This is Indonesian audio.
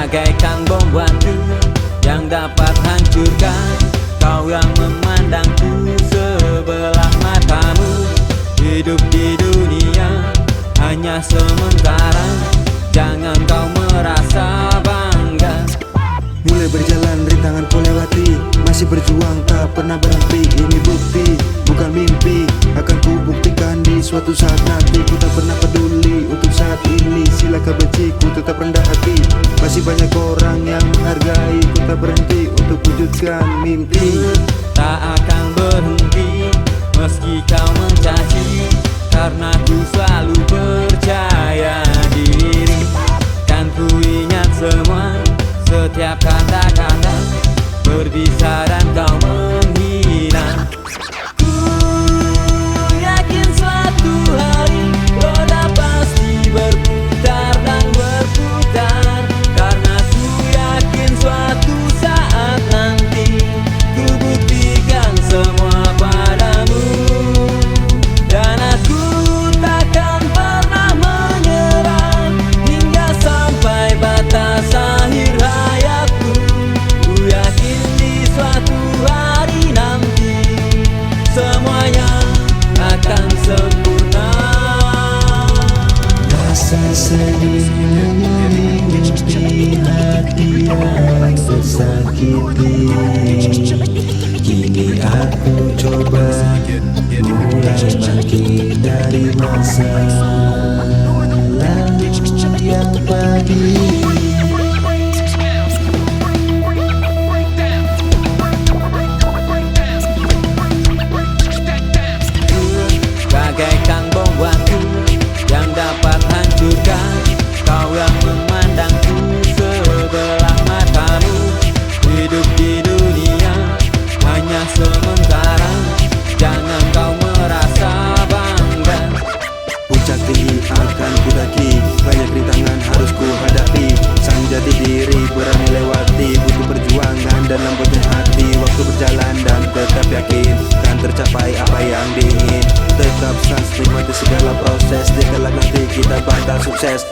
bagaikan bom batu yang dapat hancurkan kau yang memandangku sebelah matamu. Hidup di dunia hanya sementara, jangan kau merasa bangga. Mulai berjalan rintangan ku lewati, masih berjuang tak pernah berhenti. Ini bukti bukan mimpi, akan ku buktikan di suatu saat nanti. Ku tak pernah peduli untuk saat ini, sila kau benci ku tetap rendah hati. Masih banyak orang yang menghargai, ku tak berhenti untuk wujudkan mimpi. Tak akan berhenti meski kau mencaci, karena ku selalu percaya diri. Kan ku ingat semua, setiap kata-kata berbisa dan kau menghina. Ku yakin suatu hari roda pasti berputar dan berputar, karena ku yakin suatu saat nanti ku buktikan semua padamu. Dan aku takkan pernah menyerah hingga sampai batas akhir hayatku. Ku yakin di suatu hari nanti semuanya akan sempurna. Rasa sedih menyelimuti hati yang tersakiti. Kini aku coba mulai bangkit dari masa lalu yang pahit. Bagaikan bom batu yang dapat hancurkan kau yang memandangku sebelah matamu. Hidup di dunia hanya sementara, jangan kau merasa bangga. Puncak tinggi akan kudaki, banyak rintangan harus ku hadapi. Sang jati diri berani lewati, butuh perjuangan dan lembutnya hati. Waktu berjalan dan tetap yakin kan tercapai apa yang diingin. Tetap sans nikmati segala proses, di kelak nanti kita bakal sukses.